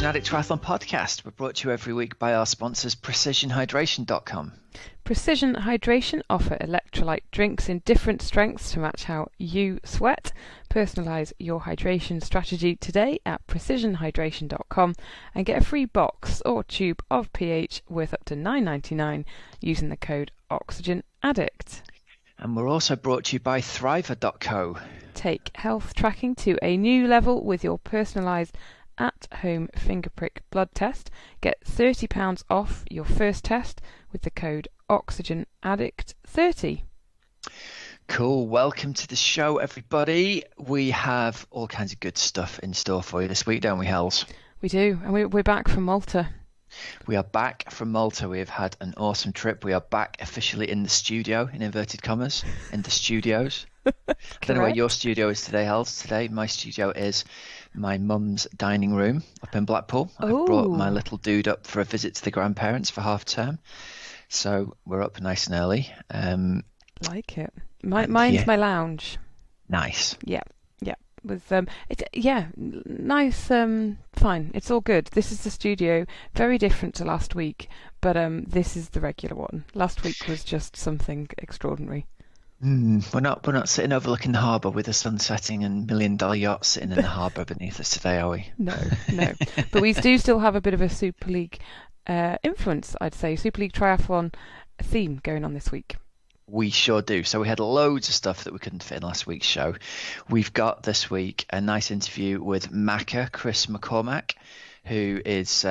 Champion and Triathlon podcast. We're brought to you every week by our sponsors, PrecisionHydration.com. Precision Hydration offer electrolyte drinks in different strengths to match how you sweat. Personalise your hydration strategy today at precisionhydration.com and get a free box or tube of pH worth up to $9.99 using the code OxygenAddict. And we're also brought to you by Thriver.co. Take health tracking to a new level with your personalised at-home finger prick blood test. Get £30 off your first test with the code OxygenAddict30. Cool. Welcome to the show, everybody. We have all kinds of good stuff in store for you this week, don't we, Hells? We do, and we're back from Malta. We are back from Malta. We have had an awesome trip. We are back officially in the studio, in inverted commas, in the studios. I don't know where your studio is today, Hells. Today, my studio is my mum's dining room up in Blackpool. I've brought my little dude up for a visit to the grandparents for half term. So we're up nice and early. Like it. Mine's my lounge. Nice. Yeah. With nice. Fine. It's all good. This is the studio. Very different to last week, but this is the regular one. Last week was just something extraordinary. We're not sitting overlooking the harbour with the sun setting and $1 million yachts sitting in the harbour beneath us today, are we? No. But we do still have a bit of a Super League influence, I'd say. Super League Triathlon theme going on this week. We sure do. So we had loads of stuff that we couldn't fit in last week's show. We've got this week a nice interview with Chris McCormack, who's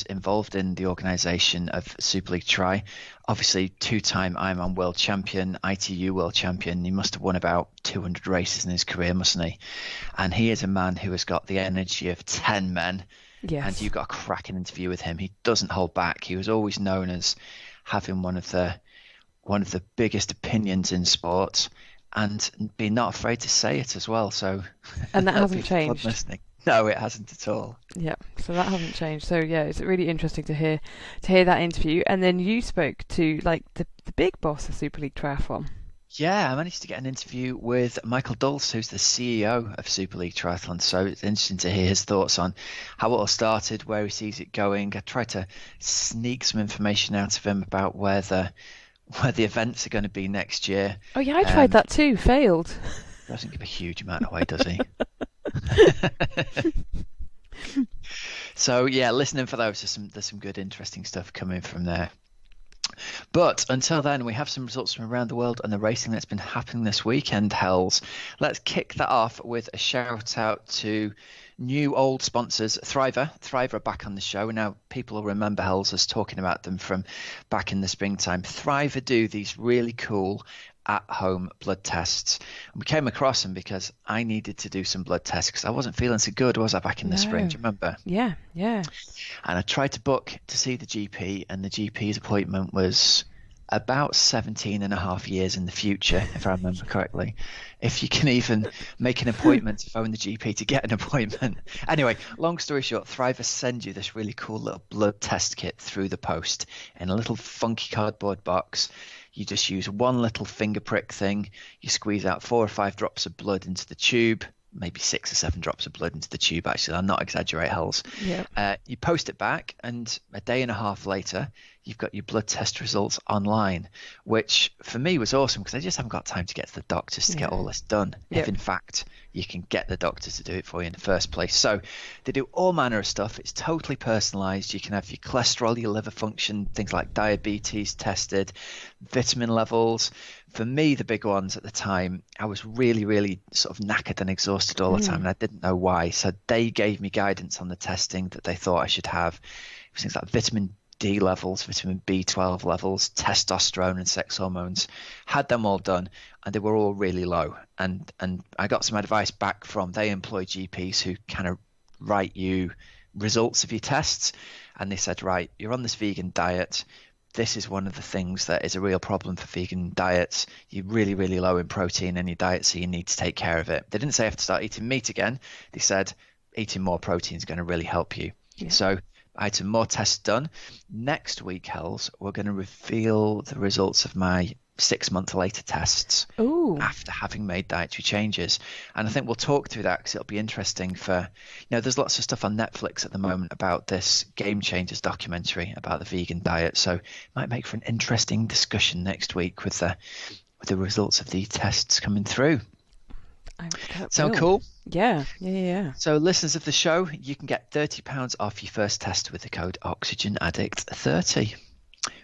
involved in the organisation of Super League Tri. Obviously, two-time Ironman world champion, ITU world champion. He must have won about 200 races in his career, mustn't he? And he is a man who has got the energy of 10 men. Yes. And you've got a cracking interview with him. He doesn't hold back. He was always known as having one of the biggest opinions in sports and being not afraid to say it as well. So, and that hasn't changed. No, it hasn't at all. Yeah, so that hasn't changed. So yeah, it's really interesting to hear that interview. And then you spoke to like the big boss of Super League Triathlon. Yeah, I managed to get an interview with Michael D'Hulst, who's the CEO of Super League Triathlon. So it's interesting to hear his thoughts on how it all started, where he sees it going. I tried to sneak some information out of him about where the events are going to be next year. Oh yeah, I tried that too. Failed. Doesn't give a huge amount away, does he? So yeah, listening for those. There's some good, interesting stuff coming from there. But until then, we have some results from around the world and the racing that's been happening this weekend, Hells. Let's kick that off with a shout out to new old sponsors, Thriver. Thriver are back on the show. Now, people will remember Hells us talking about them from back in the springtime. Thriver do these really cool at-home blood tests. And we came across them because I needed to do some blood tests because I wasn't feeling so good, was I, back in the spring? Do you remember? Yeah. And I tried to book to see the GP, and the GP's appointment was about 17 and a half years in the future, if I remember correctly. If you can even make an appointment to phone the GP to get an appointment. Anyway, long story short, Thriver send you this really cool little blood test kit through the post in a little funky cardboard box. You just use one little finger prick thing. You squeeze out 4 or 5 drops of blood into the tube, maybe 6 or 7 drops of blood into the tube, actually. I'm not exaggerating, Hells. Yeah. You post it back, and a day and a half later, you've got your blood test results online, which for me was awesome because I just haven't got time to get to the doctors to get all this done. If in fact you can get the doctors to do it for you in the first place. So they do all manner of stuff. It's totally personalized. You can have your cholesterol, your liver function, things like diabetes tested, vitamin levels. For me, the big ones at the time, I was really, really sort of knackered and exhausted all the time, and I didn't know why. So they gave me guidance on the testing that they thought I should have. It was things like vitamin D levels, vitamin B12 levels, testosterone and sex hormones. Had them all done, and they were all really low. And I got some advice back from, they employ GPs who kind of write you results of your tests, and they said, right, you're on this vegan diet. This is one of the things that is a real problem for vegan diets. You're really, really low in protein in your diet, so you need to take care of it. They didn't say I have to start eating meat again. They said eating more protein is going to really help you. Yeah. So I had some more tests done. Next week, Hells, we're going to reveal the results of my 6-month later tests after having made dietary changes. And I think we'll talk through that because it'll be interesting for, there's lots of stuff on Netflix at the moment about this Game Changers documentary about the vegan diet. So it might make for an interesting discussion next week with the results of the tests coming through. Sound cool? Yeah. So listeners of the show, you can get £30 off your first test with the code OxygenAddict30.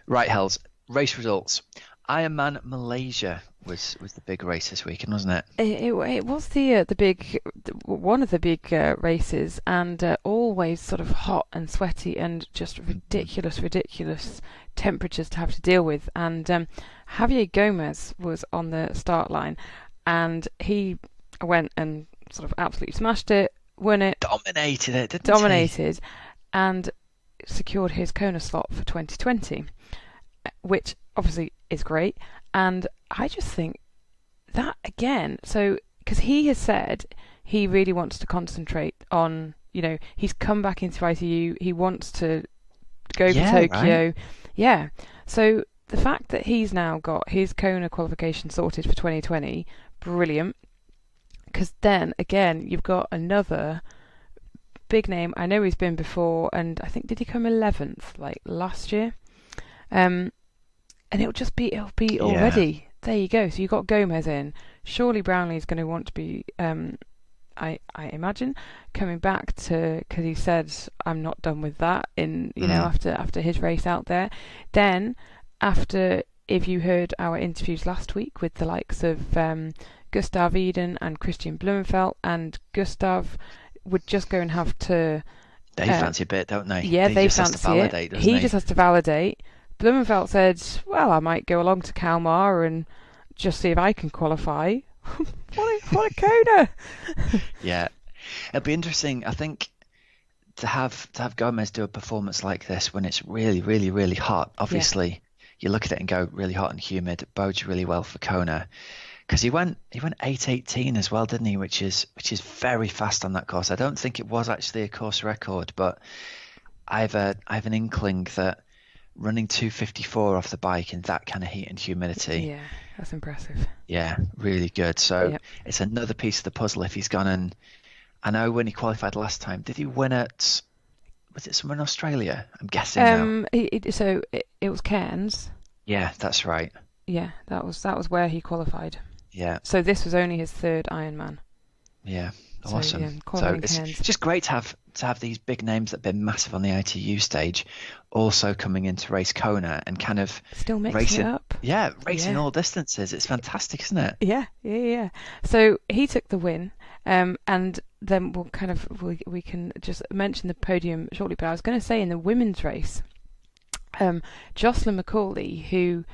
Right, Hells, race results. Ironman Malaysia was the big race this weekend, wasn't it? It was one of the big races, and always sort of hot and sweaty and just ridiculous temperatures to have to deal with. And Javier Gomez was on the start line, and he went and sort of absolutely smashed it, won it, dominated it, didn't he? And secured his Kona slot for 2020, which obviously is great. And I just think that again, so because he has said he really wants to concentrate on, he's come back into ITU, he wants to go for Tokyo. Right. Yeah. So the fact that he's now got his Kona qualification sorted for 2020, brilliant. Because then again, you've got another big name. I know he's been before, and I think did he come 11th like last year? And it'll be already there. You go. So you got Gomez in. Surely Brownlee's going to want to be, I imagine, coming back to, because he said I'm not done with that in after his race out there. Then after, if you heard our interviews last week with the likes of Gustav Eden and Christian Blumenfeld, and Gustav would just go and have to... They fancy a bit, don't they? Yeah, they just fancy validate, it. He just has to validate. Blumenfeld said, well, I might go along to Kalmar and just see if I can qualify. what a Kona! Yeah. It'll be interesting, I think, to have Gomez do a performance like this when it's really, really, really hot. Obviously, you look at it and go, really hot and humid. It bodes really well for Kona. Because he went 8:18 as well, didn't he? Which is very fast on that course. I don't think it was actually a course record, but I've an inkling that running 2:54 off the bike in that kind of heat and humidity. Yeah, that's impressive. Yeah, really good. So It's another piece of the puzzle if he's gone. And I know when he qualified last time, did he win at? Was it somewhere in Australia? I'm guessing now. It was Cairns. Yeah, that's right. Yeah, that was where he qualified. Yeah. So this was only his third Ironman. Yeah, awesome. So it's just great to have these big names that have been massive on the ITU stage, also coming in to race Kona and kind of still mixing racing it up. Yeah, racing all distances. It's fantastic, isn't it? Yeah. So he took the win, and then we can just mention the podium shortly. But I was going to say in the women's race, Jocelyn McCauley, who.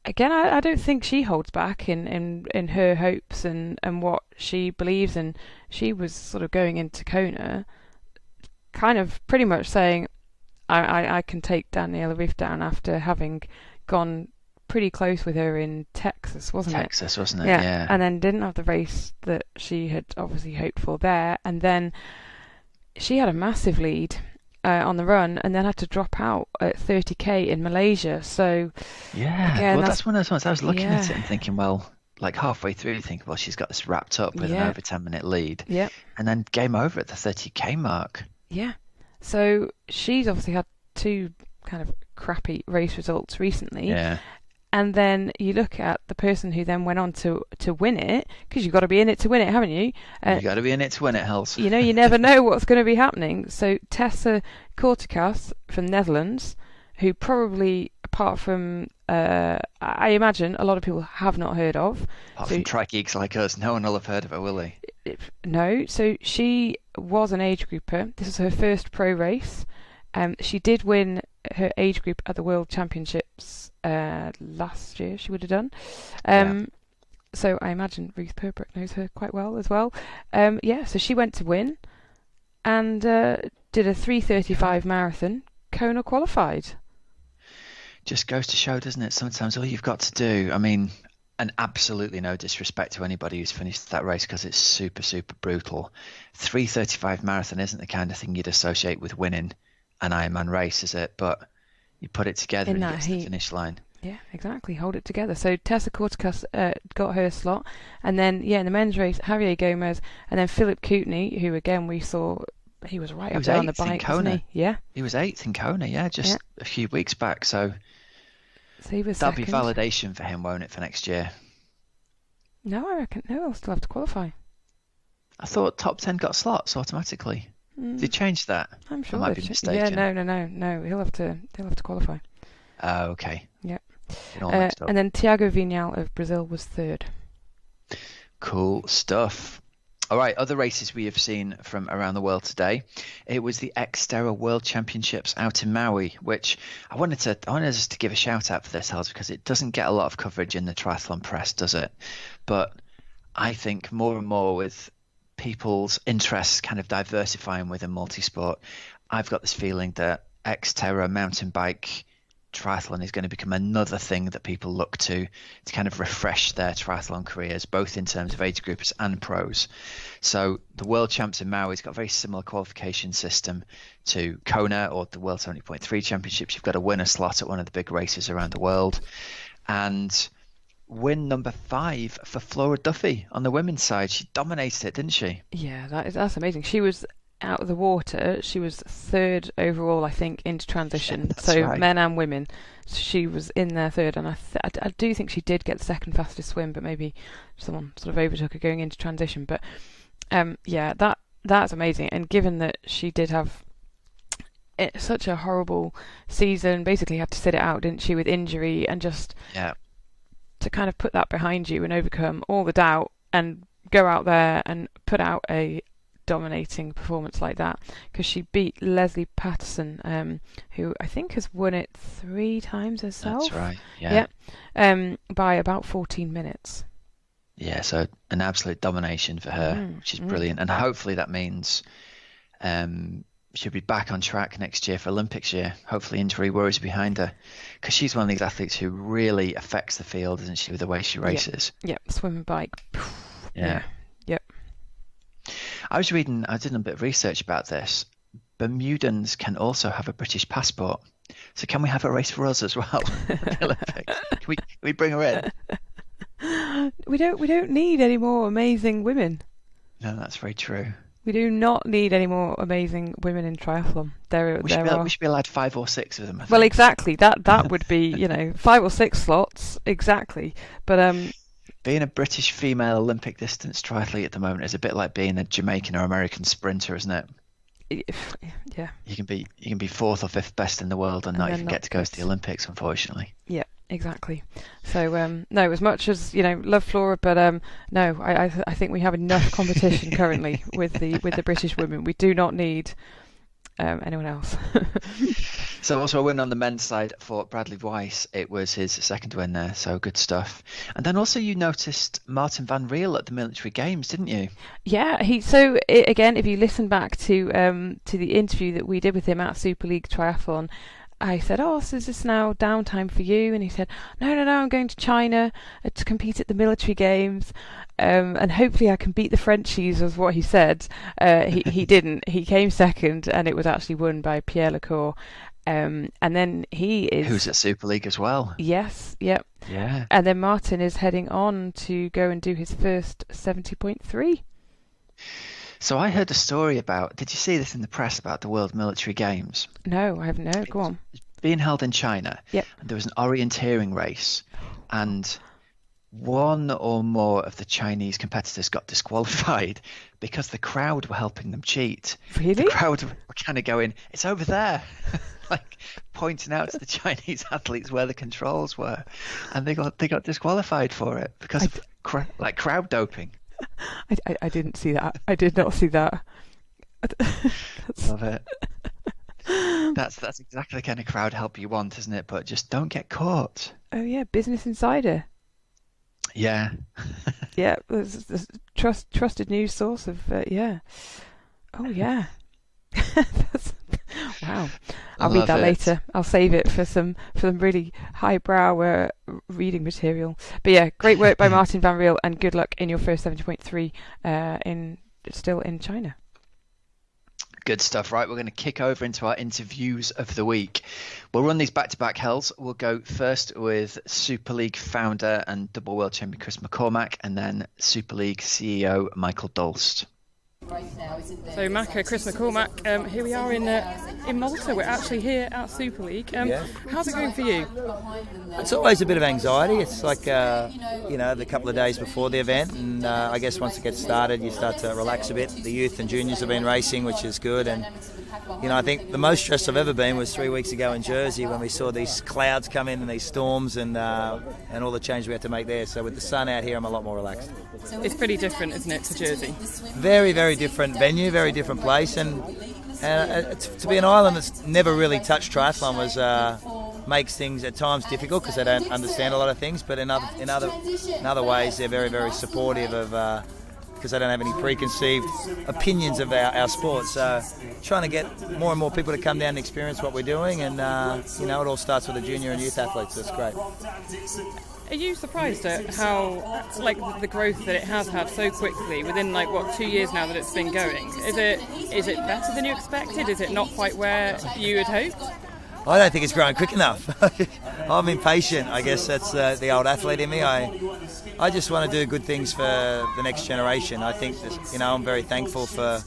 Again, I don't think she holds back in her hopes and what she believes in. She was sort of going into Kona, kind of pretty much saying, I can take Daniela Ryf down after having gone pretty close with her in Texas, wasn't it? Texas, wasn't it? Yeah. And then didn't have the race that she had obviously hoped for there. And then she had a massive lead on the run, and then had to drop out at 30k in Malaysia. So again, that's one of those ones. I was looking at it and thinking, well, like halfway through, thinking, well, she's got this wrapped up with an over 10-minute lead. Yeah. And then game over at the 30k mark. Yeah. So she's obviously had two kind of crappy race results recently. Yeah. And then you look at the person who then went on to win it, because you've got to be in it to win it, haven't you? You've got to be in it to win it, Hels. You never know what's going to be happening. So Tessa Kortekas from Netherlands, who probably, apart from, I imagine, a lot of people have not heard of. Apart from tri-geeks like us, no one will have heard of her, will they? No. So she was an age grouper. This was her first pro race. She did win her age group at the World Championships last year. She would have done. So I imagine Ruth Purbrook knows her quite well as well. So she went to win and did a 3:35 marathon. Kona qualified. Just goes to show, doesn't it? Sometimes all you've got to do, I mean, and absolutely no disrespect to anybody who's finished that race because it's super, super brutal. 3:35 marathon isn't the kind of thing you'd associate with winning an Ironman race, is it? But you put it together and you get to the finish line. Yeah, exactly. Hold it together. So Tessa Corticus got her slot, and then in the men's race, Javier Gomez, and then Philip Kootenay, who again we saw he was right up there on the bike, wasn't he? Yeah, he was 8th in Kona. Yeah, just a few weeks back. So he was that'll second. be validation for him, won't it, for next year? No, I reckon he'll still have to qualify. I thought top 10 got slots automatically. Did they change that? I'm sure. I might be mistaken. Yeah, no. He'll have to qualify. Oh, okay. Yeah. And then Tiago Vinhal of Brazil was 3rd. Cool stuff. All right, other races we have seen from around the world today. It was the Xterra World Championships out in Maui, which I wanted us to give a shout out for this, Hals, because it doesn't get a lot of coverage in the triathlon press, does it? But I think more and more with people's interests kind of diversifying within multisport, I've got this feeling that Xterra mountain bike triathlon is going to become another thing that people look to kind of refresh their triathlon careers, both in terms of age groupers and pros. So the World Champs in Maui's got a very similar qualification system to Kona or the World 70.3 Championships. You've got to win a slot at one of the big races around the world. And win number 5 for Flora Duffy on the women's side. She dominated it, didn't she? Yeah, that's amazing. She was out of the water. She was 3rd overall, I think, into transition. So right. Men and women. She was in there 3rd, and I do think she did get the 2nd fastest swim, but maybe someone sort of overtook her going into transition. But that's amazing. And given that she did have such a horrible season, basically had to sit it out, didn't she, with injury, and just to kind of put that behind you and overcome all the doubt and go out there and put out a dominating performance like that, because she beat Leslie Patterson, who I think has won it 3 times herself. That's right. Yeah. By about 14 minutes. Yeah, so an absolute domination for her, which is brilliant, and hopefully that means she'll be back on track next year for Olympics year. Hopefully injury worries behind her, because she's one of these athletes who really affects the field, isn't she, with the way she races? Yeah, swim and bike. Yeah. Yep. I did a bit of research about this. Bermudans can also have a British passport. So can we have a race for us as well? The Olympics? Can we bring her in? We don't need any more amazing women. No, that's very true. We do not need any more amazing women in triathlon. We should be allowed 5 or 6 of them, I think. Well, exactly. That would be, 5 or 6 slots, exactly. But being a British female Olympic distance triathlete at the moment is a bit like being a Jamaican or American sprinter, isn't it? Yeah. You can be 4th or 5th best in the world and not even get to go to the Olympics, unfortunately. Yeah, exactly. So no, as much as love Flora, but no, I think we have enough competition currently with the British women. We do not need anyone else. So also a win on the men's side for Bradley Weiss. It was his 2nd win there, so good stuff. And then also you noticed Martin van Riel at the military games, didn't you? Yeah, again, if you listen back to the interview that we did with him at Super League Triathlon, I said, so is this now downtime for you? And he said, no, I'm going to China to compete at the military games, and hopefully I can beat the Frenchies, was what he said. He didn't. He came 2nd, and it was actually won by Pierre Lecour. And then who's at Super League as well. Yes, yep. Yeah. And then Martin is heading on to go and do his first 70.3. So I heard a story did you see this in the press about the World Military Games? No, I haven't. No, go on. It's being held in China. Yep. And there was an orienteering race, and one or more of the Chinese competitors got disqualified because the crowd were helping them cheat. Really? The crowd were kind of going, it's over there, like pointing out to the Chinese athletes where the controls were, and they got disqualified for it because of crowd doping. I didn't see that. I did not see that. Love it. That's exactly the kind of crowd help you want, isn't it? But just don't get caught. Oh yeah, Business Insider. Yeah. Yeah, there's trusted news source of yeah. Oh yeah. Wow. I'll read that later. I'll save it for some really highbrow reading material. But yeah, great work by Martin van Riel, and good luck in your first 70.3 still in China. Good stuff. Right, we're going to kick over into our interviews of the week. We'll run these back-to-back hells. We'll go first with Super League founder and double world champion Chris McCormack, and then Super League CEO Michael D'Hulst. So Macca, Chris McCormack, here we are in Malta. We're actually here at Super League. How's it going for you? It's always a bit of anxiety. It's like, the couple of days before the event, and I guess once it gets started, you start to relax a bit. The youth and juniors have been racing, which is good, and I think the most stressed I've ever been was 3 weeks ago in Jersey when we saw these clouds come in and these storms and all the change we had to make there. So with the sun out here, I'm a lot more relaxed. It's pretty different, isn't it, to Jersey? Very, very different venue, very different place, and to be an island that's never really touched triathlon makes things at times difficult because they don't understand a lot of things. But in other ways, they're very, very supportive of. Because they don't have any preconceived opinions of our sport. So trying to get more and more people to come down and experience what we're doing, and it all starts with the junior and youth athletes. So it's great. Are you surprised at how, the growth that it has had so quickly within 2 years now that it's been going? Is it better than you expected? Is it not quite where you had hoped? I don't think it's growing quick enough. I'm impatient. I guess that's the old athlete in me. I just want to do good things for the next generation. I think that, I'm very thankful for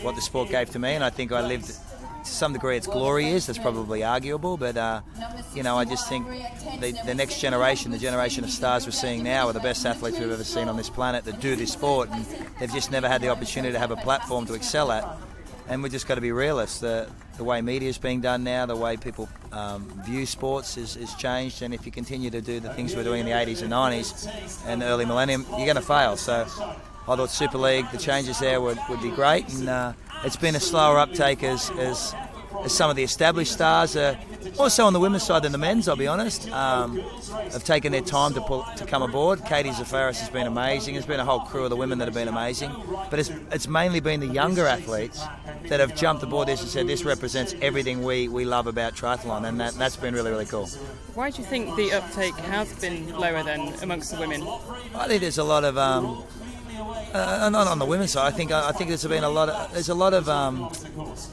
what the sport gave to me, and I think I lived to some degree its glory years. That's probably arguable, but I just think the next generation, the generation of stars we're seeing now, are the best athletes we've ever seen on this planet that do this sport, and they've just never had the opportunity to have a platform to excel at. And we've just got to be realists. The way media is being done now, the way people view sports is changed. And if you continue to do the things we're doing in the 80s and 90s and the early millennium, you're going to fail. So I thought Super League, the changes there would be great. And it's been a slower uptake as some of the established stars, also on the women's side than the men's, I'll be honest, have taken their time to come aboard. Katie Zafaris has been amazing. There's been a whole crew of the women that have been amazing. But it's mainly been the younger athletes that have jumped aboard this and said this represents everything we love about triathlon, and that's been really, really cool. Why do you think the uptake has been lower than amongst the women? I think there's a lot of... not on the women's side. I think there's a lot of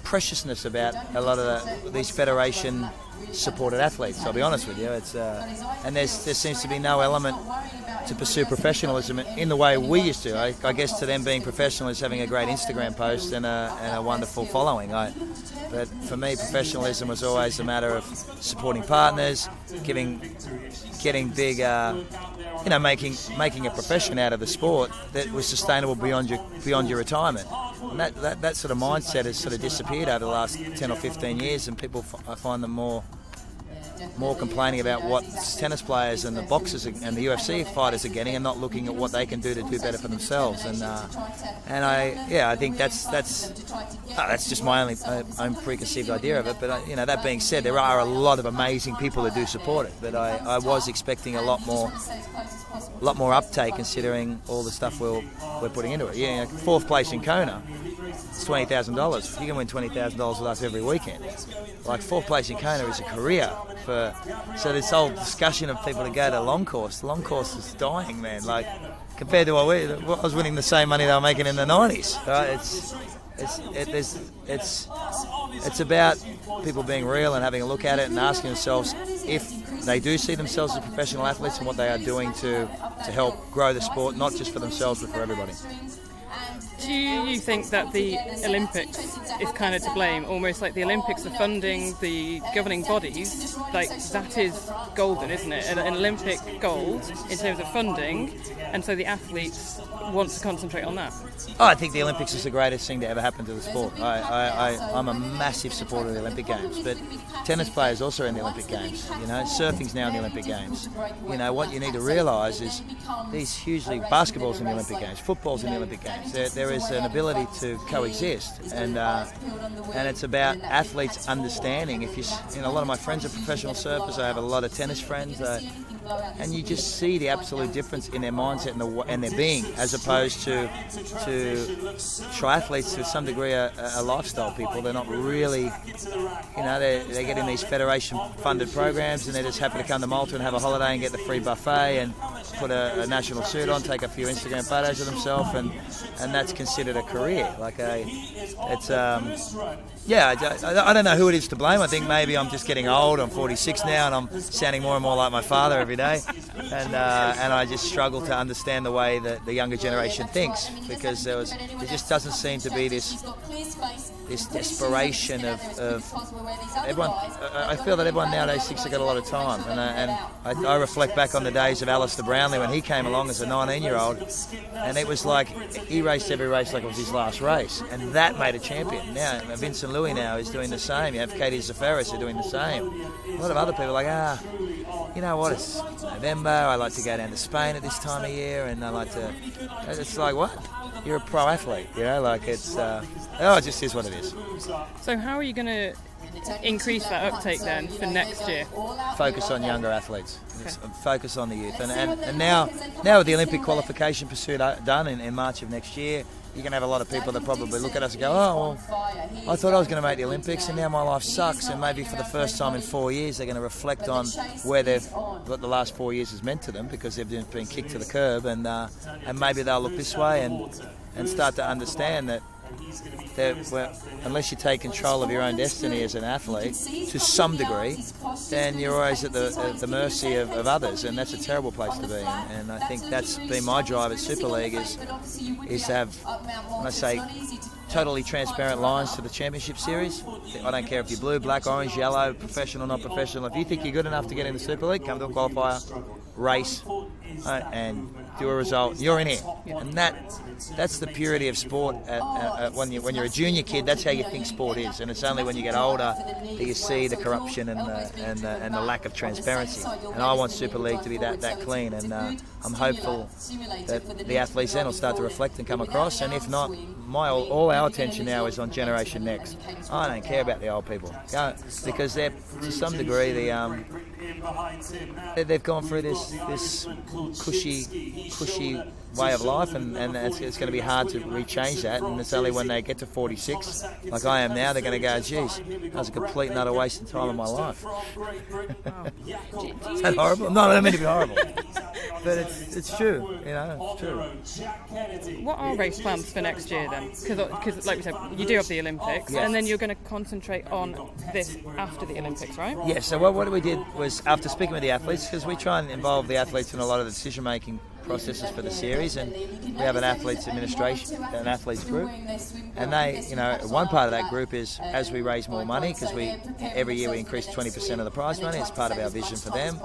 preciousness about a lot of these federation-supported athletes. I'll be honest with you. And there seems to be no element to pursue professionalism in the way we used to. I guess to them being professional is having a great Instagram post and a wonderful following. But for me, professionalism was always a matter of supporting partners, getting big. Making a profession out of the sport that was sustainable beyond your retirement. And that sort of mindset has sort of disappeared over the last 10 or 15 years, and people, I find them more complaining about what tennis players and the boxers and the UFC fighters are getting, and not looking at what they can do to do better for themselves. And I think that's just my own preconceived idea of it. But that being said, there are a lot of amazing people that do support it. But I was expecting a lot more uptake, considering all the stuff we're putting into it. Fourth place in Kona, it's $20,000. You can win $20,000 with us every weekend. Fourth place in Kona is a career. So this whole discussion of people to go to long course is dying, man. Compared to what I was winning the same money they were making in the 90s. Right? It's about people being real and having a look at it and asking themselves if they do see themselves as professional athletes and what they are doing to help grow the sport, not just for themselves but for everybody. Do you think that the Olympics is kind of to blame? Almost like the Olympics are funding the governing bodies, that is golden, isn't it? An Olympic gold in terms of funding, and so the athletes want to concentrate on that. I think the Olympics is the greatest thing to ever happen to the sport. I'm a massive supporter of the Olympic Games, but tennis players also are in the Olympic Games. Surfing's now in the Olympic Games. What you need to realise is these hugely basketball's in the Olympic Games, football's in the Olympic Games. There is an ability to coexist, and it's about athletes understanding. A lot of my friends are professional surfers. I have a lot of tennis friends. And you just see the absolute difference in their mindset and their being, as opposed to triathletes to some degree are lifestyle people. They're not really, they get in these federation-funded programs and they're just happy to come to Malta and have a holiday and get the free buffet. And put a national suit on, take a few Instagram photos of themselves, and that's considered a career. I don't know who it is to blame. I think maybe I'm just getting old. I'm 46 now, and I'm sounding more and more like my father every day, and I just struggle to understand the way that the younger generation thinks, because there just doesn't seem to be this desperation of everyone. I feel that everyone nowadays thinks they've got a lot of time, and I reflect back on the days of Alistair Brownlee when he came along as a 19-year-old, and it was like he raced every race like it was his last race, and that made a champion. Now Vincent Louis now is doing the same. You have Katie Zaferis are doing the same. A lot of other people are like, you know what, it's November, I like to go down to Spain at this time of year, and I like to, it's like, what? You're a pro athlete, you know, like it's, it just is what it is. So how are you going to increase that uptake then for next year? Focus on younger athletes. Okay. Focus on the youth. And now with the Olympic qualification pursuit done in March of next year, you're going to have a lot of people that probably look at us and go, oh, well, I thought I was going to make the Olympics and now my life sucks. And maybe for the first time in 4 years, they're going to reflect on what the last 4 years has meant to them, because they've been kicked to the curb, and maybe they'll look this way and start to understand that unless you take control of your own destiny as an athlete to some degree, then you're always at the mercy of others, and that's a terrible place to be. And I think that's been my drive at Super League is to have, when I say totally transparent lines to the championship series. I don't care if you're blue, black, orange, yellow, professional, not professional. If you think you're good enough to get in the Super League, come to a qualifier, race, and do a result. You're in here, and that's the purity of sport. When you're a junior kid, that's how you think sport is, and it's only when you get older that you see the corruption and the lack of transparency. And I want Super League to be that clean, and I'm hopeful that the athletes then will start to reflect and come across. And if not, all our attention now is on Generation Next. I don't care about the old people, because they're to some degree they've gone through this cushy way of life, and it's going to be hard to rechange that. And it's only when they get to 46, like I am now, they're going to go, geez, that was a complete and utter waste of time of my life. Is that horrible? No, I don't mean to be horrible. But it's true, you know, it's true. What are race plans for next year then? Because like we said, you do have the Olympics, yes. And then you're going to concentrate on this after the Olympics, right? Yes, so what we did was, after speaking with the athletes, because we try and involve the athletes in a lot of the decision-making processes for the series, and we have an athletes administration, an athletes group, and they, you know, one part of that group is as we raise more money, because every year we increase 20% of the prize money. It's part of our vision for them.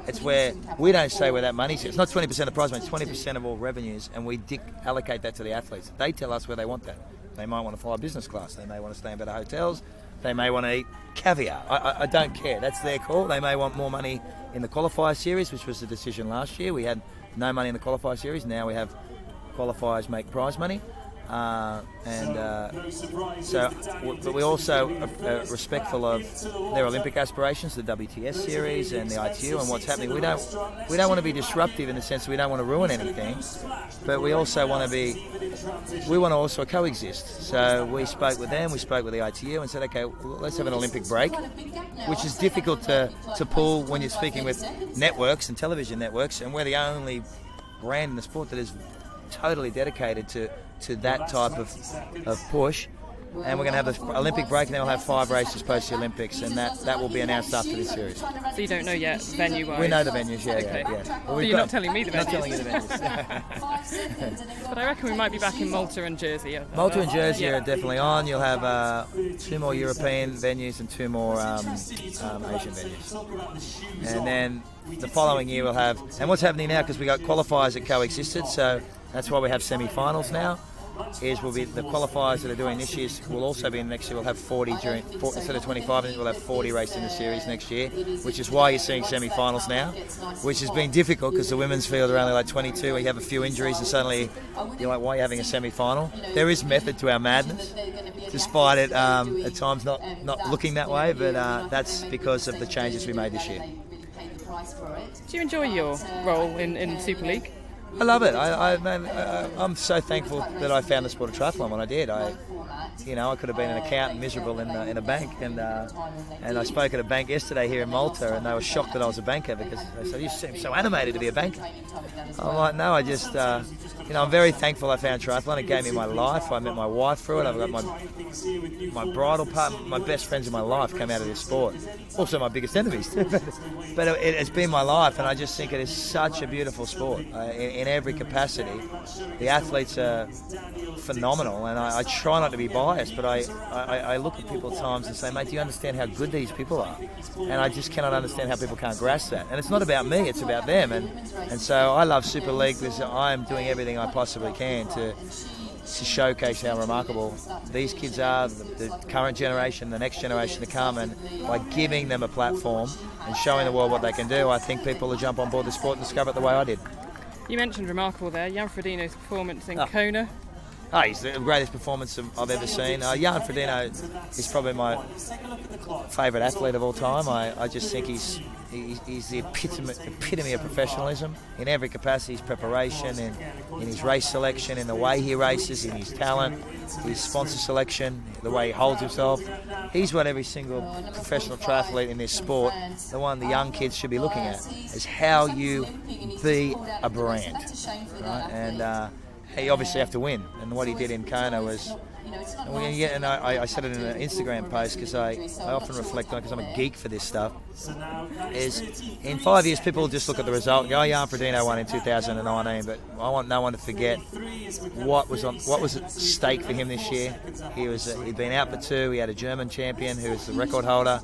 It's where we don't say where that money's. It's not 20% of the prize money. It's 20% of all revenues, and we allocate that to the athletes. They tell us where they want that. They might want to fly business class. They may want to stay in better hotels. They may want to eat caviar. I don't care. That's their call. They may want more money in the qualifier series, which was the decision last year. We had no money in the qualifier series. Now we have qualifiers make prize money. But we're also respectful of their Olympic aspirations, the WTS series and the ITU and what's happening. We don't want to be disruptive in the sense that we don't want to ruin anything, but we also want to also coexist. So we spoke with them, we spoke with the ITU and said, okay, well, let's have an Olympic break, which is difficult to pull when you're speaking with networks and television networks, and we're the only brand in the sport that is totally dedicated to that type of push. And we're going to have the Olympic break, and then we'll have 5 races post the Olympics, and that will be announced after this series. So you don't know yet, venue-wise? We know the venues, yeah. Okay. Yeah. Well, you're not telling me the venues? Not telling you the venues. But I reckon we might be back in Malta and Jersey. Malta and Jersey are definitely on. You'll have 2 more European venues and 2 more Asian venues. And then the following year we'll have, and what's happening now, because we got qualifiers that coexisted, so that's why we have semi-finals now. Will be the qualifiers that are doing this year will also be in next year. We'll have 40 instead of 25, and we'll have 40 races in the series next year, which is why you're seeing semi-finals now, which has been difficult because the women's field are only like 22. We have a few injuries, and suddenly you're like, why are you having a semi-final? There is method to our madness, despite it at times not looking that way, but that's because of the changes we made this year. Do you enjoy your role in Super League? I love it. I'm so thankful that I found the sport of triathlon when I did. I could have been an accountant, miserable in a bank, and I spoke at a bank yesterday here in Malta, and they were shocked that I was a banker because they said, "You seem so animated to be a banker." I'm like, no, I just, I'm very thankful I found triathlon. It gave me my life. I met my wife through it. I've got my bridal partner, my best friends in my life came out of this sport. Also my biggest enemies. But it has been my life, and I just think it is such a beautiful sport in every capacity. The athletes are phenomenal, and I try not to be biased, but I look at people at times and say, mate, do you understand how good these people are? And I just cannot understand how people can't grasp that. And it's not about me, it's about them. And so I love Super League because I am doing everything I possibly can to showcase how remarkable these kids are, the current generation, the next generation to come, and by giving them a platform and showing the world what they can do, I think people will jump on board the sport and discover it the way I did. You mentioned remarkable there, Jan Frodeno's performance in Kona. He's the greatest performance I've ever seen. Jan Frodeno is probably my favourite athlete of all time. I just think he's the epitome of professionalism in every capacity. His preparation, in his race selection, in the way he races, in his talent, his sponsor selection, the way he holds himself. He's what every single professional triathlete in this sport, the one the young kids should be looking at, is how you be a brand, right? And you obviously have to win, and what he did in Kona was, and I said it in an Instagram post because I often reflect on it because I'm a geek for this stuff, is in 5 years people will just look at the result and go, Jan Frodeno won in 2019, but I want no one to forget what was at stake for him this year. He'd been out for 2, he had a German champion who was the record holder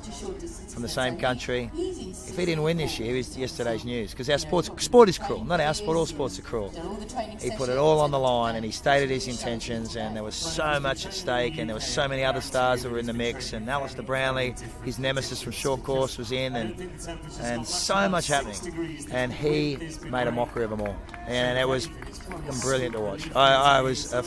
from the same country. If he didn't win this year, he was yesterday's news, because our sport is cruel. Not our sport, all sports are cruel. He put it all on the line and he stated his intentions, and there was so much at stake, and there were so many other stars that were in the mix, and Alistair Brownlee, his nemesis from short course, was in, and so much happening, and he made a mockery of them all, and it was brilliant to watch. I was a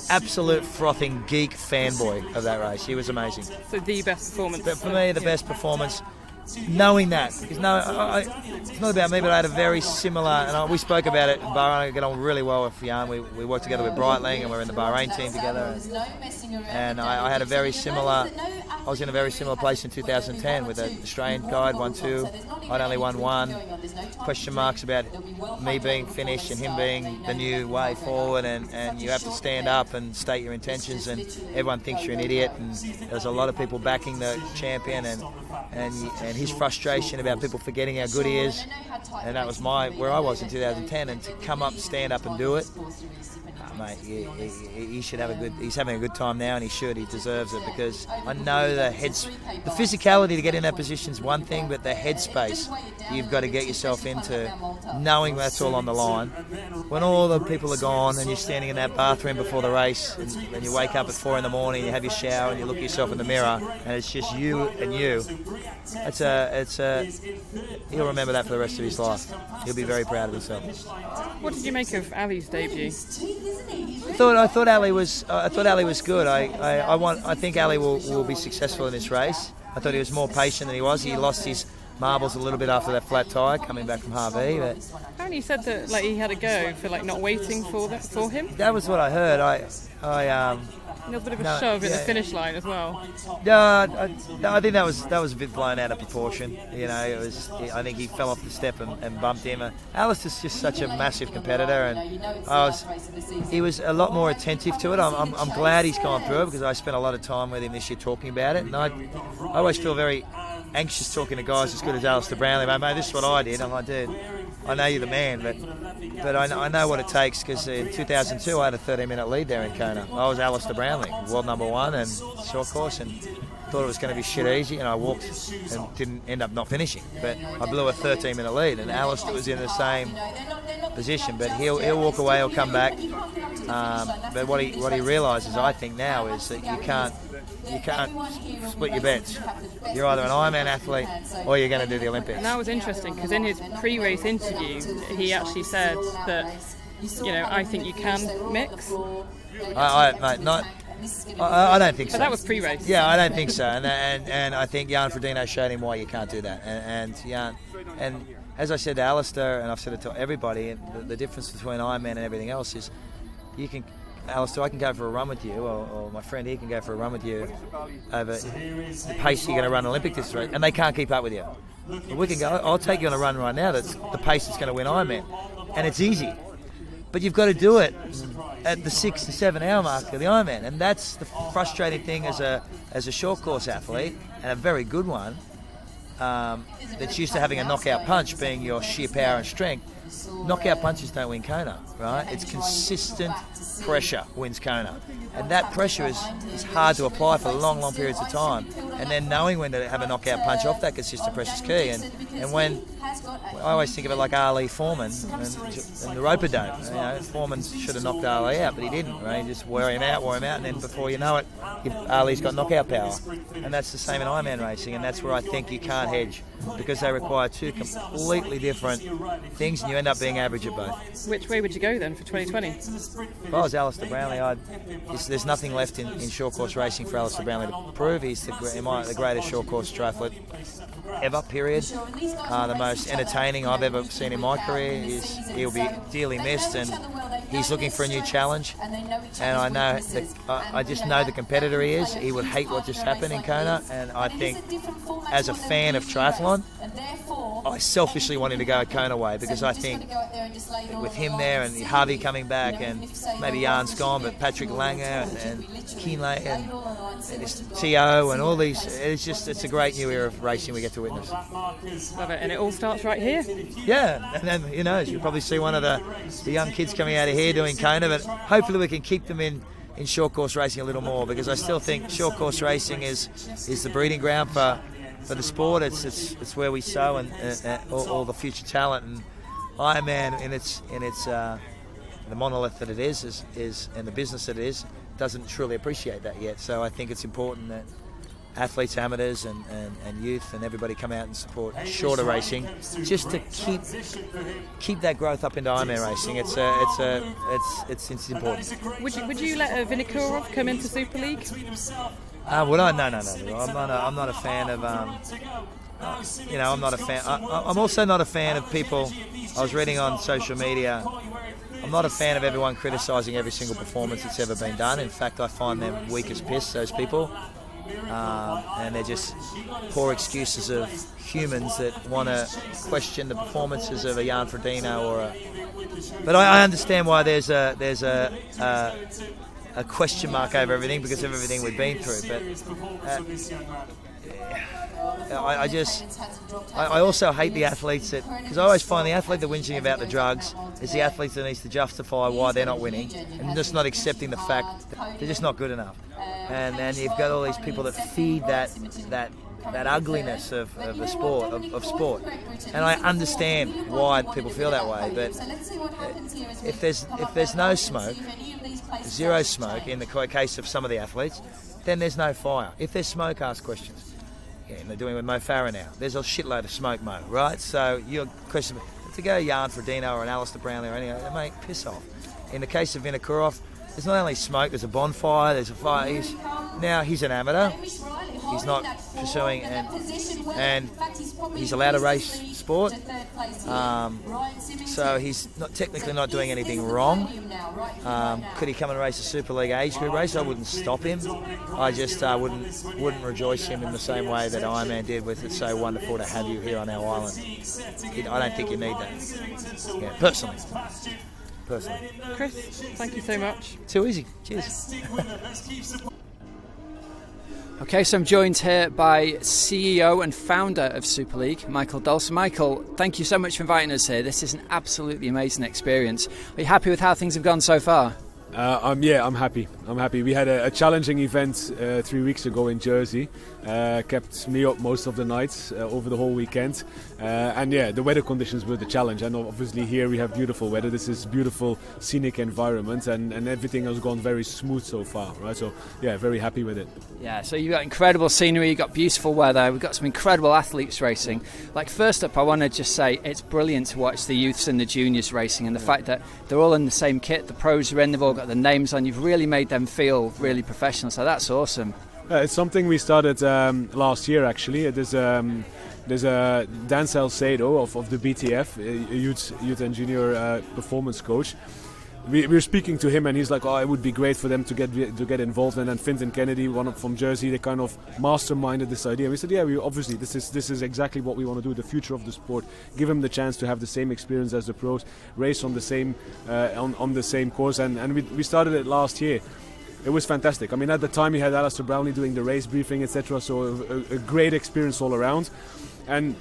absolute frothing geek fanboy of that race. He was amazing. So the best performance? But for me, the best performance, knowing that, because it's not about me, but I had a very similar, and we spoke about it in Bahrain. I get on really well with Jan. We worked together with Brownlee, and we're in the Bahrain team together. And I had I was in a very similar place in 2010 with an Australian guy, won 2. I'd only won 1. Question marks about me being finished and him being the new way forward, and you have to stand up and state your intentions, and everyone thinks you're an idiot, and there's a lot of people backing the champion, and his frustration about people forgetting how good he is, and that was where I was in 2010, and to come up, stand up and do it, mate, he should have he's having a good time now, and he deserves it, because I know the physicality to get in that position is one thing, but the headspace you've got to get yourself into, knowing that's all on the line. When all the people are gone and you're standing in that bathroom before the race, and you wake up at 4 a.m, you have your shower and you look at yourself in the mirror, and it's just you and you. He'll remember that for the rest of his life. He'll be very proud of himself. What did you make of Ali's debut? I thought Ali was good. I think Ali will be successful in this race. I thought he was more patient than he was. He lost his marbles a little bit after that flat tyre coming back from Harvey. But apparently he said that he had a go for not waiting for him. That was what I heard. There was a bit of a shove at the finish line as well. I think that was a bit blown out of proportion. I think he fell off the step and bumped him. Alistair's just such a massive competitor, and he was a lot more attentive to it. I'm glad he's gone through it, because I spent a lot of time with him this year talking about it, and I always feel very anxious talking to guys as good as Alistair Brownlee. Mate, this is what I did. I'm like, dude, I know you're the man, but I know what it takes, because in 2002 I had a 13-minute lead there in Kona. I was Alistair Brownlee, world number 1 and short course, and thought it was going to be shit easy, and I walked and didn't end up not finishing. But I blew a 13-minute lead, and Alistair was in the same position. But he'll walk away, he'll come back. But what he realises, I think now, is that you can't split your bets. You're either an Ironman athlete or you're going to do the Olympics. And that was interesting, because in his pre-race interview, he actually said that, I think you can mix. I don't think so. But that was pre-race. Yeah, I don't think so. And I think Jan Frodeno showed him why you can't do that. And Jan, and as I said to Alistair, and I've said it to everybody, the difference between Ironman and everything else is Alistair, I can go for a run with you, or my friend here can go for a run with you over the pace you're going to run Olympic distance, and they can't keep up with you. But we can go, I'll take you on a run right now that's the pace that's going to win Ironman. And it's easy. But you've got to do it at the 6 to 7 hour mark of the Ironman. And that's the frustrating thing as a short course athlete, and a very good one, that's used to having a knockout punch being your sheer power and strength. Knockout punches don't win Kona, right? It's consistent pressure wins Kona. And that pressure is hard to apply for long, long periods of time. And then knowing when to have a knockout punch off that consistent pressure is key. And when I always think of it like Ali Foreman and the Rope-A-Dome. Foreman should have knocked Ali out, but he didn't, right? He just wore him out, and then before you know it, Ali's got knockout power. And that's the same in Ironman racing, and that's where I think you can't hedge, because they require two completely different things, and you end up being average at both. Which way would you go then for 2020? If I was Alistair Brownlee, there's nothing left in short course racing for Alistair Brownlee to prove. He's the greatest short course triathlete ever, period. The most entertaining I've ever seen in my career. He'll be dearly missed, and he's looking for a new challenge. And I just know the competitor he is. He would hate what just happened in Kona, and I think as a fan of triathlon, I selfishly want him to go Kona way, because I think with him there and Harvey coming back, and maybe Jan's gone, but Patrick Lange and Kienle and T.O. and all these, it's a great new era of racing we get to witness. Love it, and it all starts right here. Yeah, and then you'll probably see one of the young kids coming out of here doing Kona, but hopefully we can keep them in short course racing a little more, because I still think short course racing is the breeding ground for the sport. It's where we sow and all the future talent, and Ironman in its the monolith that it is and the business that it is doesn't truly appreciate that yet. So I think it's important that athletes, amateurs, and youth and everybody come out and support shorter racing, just to keep that growth up into Ironman racing. It's important. Would you let Vinokurov come into Super League? Would I? No. I'm not a fan of. I'm not a fan. I'm also not a fan of people. I was reading on social media. I'm not a fan of everyone criticising every single performance that's ever been done. In fact, I find them weak as piss, those people. And they're just poor excuses of humans that want to question the performances of a Jan Frodeno But I understand why there's a question mark over everything, because of everything we've been through. But I also hate the athletes because I always find the athlete that whinging about the drugs is the athlete that needs to justify why they're not winning, and just not accepting the fact that they're just not good enough. And then you've got all these people that feed that ugliness of the sport of sport, and I understand why people feel that way. But if there's no smoke, zero smoke in the case of some of the athletes, then there's no fire. If there's smoke, ask questions. Yeah, and they're doing it with Mo Farah now. There's a shitload of smoke, Mo, right? So your question to go Jan Frodeno or an Alistair Brownlee or anything, mate, piss off. In the case of Vinokurov, there's not only smoke, there's a bonfire, there's a fire. He's an amateur. He's not pursuing, and he's allowed to race sport. So he's technically not doing anything wrong. Could he come and race a Super League age group race? I wouldn't stop him. I just wouldn't rejoice him in the same way that Ironman did with "It's so wonderful to have you here on our island." I don't think you need that. Yeah, personally. Chris, thank you so much. Too easy. Cheers. Okay, so I'm joined here by CEO and founder of Super League, Michael D'Hulst. Michael, thank you so much for inviting us here. This is an absolutely amazing experience. Are you happy with how things have gone so far? I'm happy. We had a challenging event 3 weeks ago in Jersey. Kept me up most of the nights over the whole weekend. The weather conditions were the challenge. And obviously here we have beautiful weather. This is beautiful scenic environment, and everything has gone very smooth so far, right? So very happy with it. Yeah, so you've got incredible scenery, you've got beautiful weather, we've got some incredible athletes racing. Like, first up, I want to just say it's brilliant to watch the youths and the juniors racing, and the fact that they're all in the same kit, the pros are in, they've all got the names on. You've really made them feel really professional. So that's awesome. It's something we started last year, actually. There's a Dan Salcedo of the BTF, a youth engineer performance coach. We're speaking to him, and he's like, it would be great for them to get involved. And then Fintan Kennedy, one from Jersey, they kind of masterminded this idea. And we said, obviously this is exactly what we want to do, the future of the sport. Give them the chance to have the same experience as the pros, race on the same on the same course, and we started it last year. It was fantastic. I mean, at the time we had Alistair Brownlee doing the race briefing, etc. So a great experience all around. And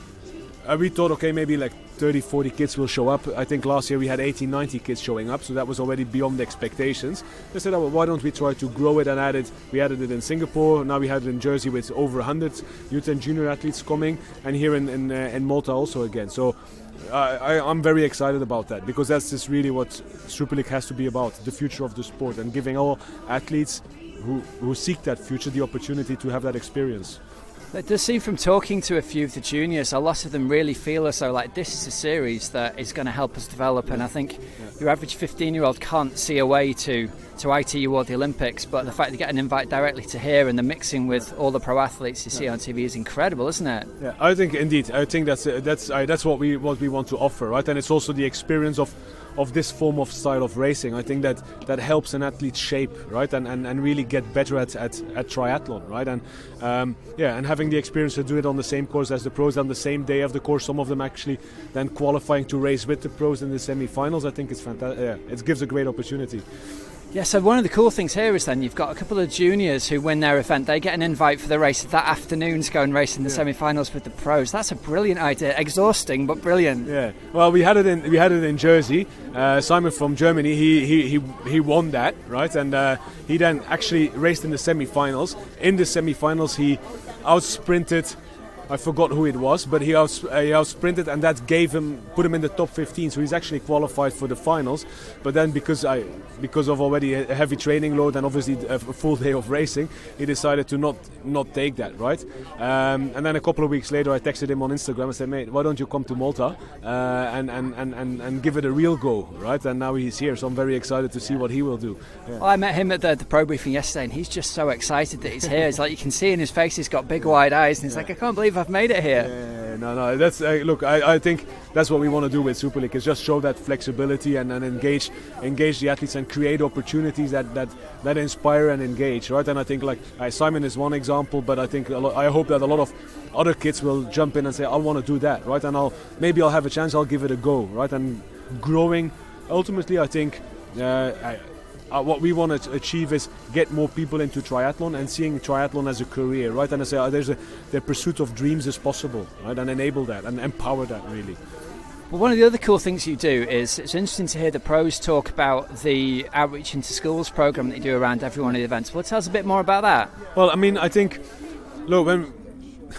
we thought, okay, maybe like 30, 40 kids will show up. I think last year we had 80, 90 kids showing up, so that was already beyond expectations. They said, why don't we try to grow it and add it? We added it in Singapore, now we had it in Jersey with over 100 youth and junior athletes coming, and here in Malta also again. So I'm very excited about that, because that's just really what Super League has to be about, the future of the sport, and giving all athletes who seek that future the opportunity to have that experience. It does seem, from talking to a few of the juniors, a lot of them really feel as though like this is a series that is going to help us develop. And I think your average 15-year-old can't see a way to ITU or the Olympics, but the fact they get an invite directly to here and the mixing with all the pro athletes you see on TV is incredible, isn't it? Yeah, I think indeed. I think that's what we want to offer, right? And it's also the experience of this form of style of racing. I think that helps an athlete shape, right, and really get better at triathlon, right? And and having the experience to do it on the same course as the pros on the same day of the course. Some of them actually then qualifying to race with the pros in the semi-finals. I think it's fantastic. Yeah, it gives a great opportunity. Yeah, so one of the cool things here is then you've got a couple of juniors who win their event. They get an invite for the race that afternoon to go and race in the semi-finals with the pros. That's a brilliant idea. Exhausting, but brilliant. Yeah. Well, we had it in Jersey. Simon from Germany, he won that, right? And he then actually raced in the semi-finals. In the semi-finals, he outsprinted, I forgot who it was, but he outsprinted, and that put him in the top 15. So he's actually qualified for the finals. But then because of already a heavy training load and obviously a full day of racing, he decided to not take that, right? And then a couple of weeks later, I texted him on Instagram and said, mate, why don't you come to Malta and give it a real go, right? And now he's here, so I'm very excited to see what he will do. Yeah. Well, I met him at the pro briefing yesterday, and he's just so excited that he's here. It's like you can see in his face, he's got big wide eyes, and he's like, I can't believe I've made it here. No, that's look. I think that's what we want to do with Super League, is just show that flexibility and engage the athletes and create opportunities that inspire and engage, right? And I think Simon is one example, but I think I hope that a lot of other kids will jump in and say, I want to do that, right? And maybe I'll have a chance, I'll give it a go, right? And growing, ultimately, I think. What we want to achieve is get more people into triathlon and seeing triathlon as a career, right? And I say the pursuit of dreams is possible, right? And enable that and empower that, really. Well, one of the other cool things you do is it's interesting to hear the pros talk about the Outreach into Schools program that you do around every one of the events. Well, tell us a bit more about that. Well, I mean, I think, look,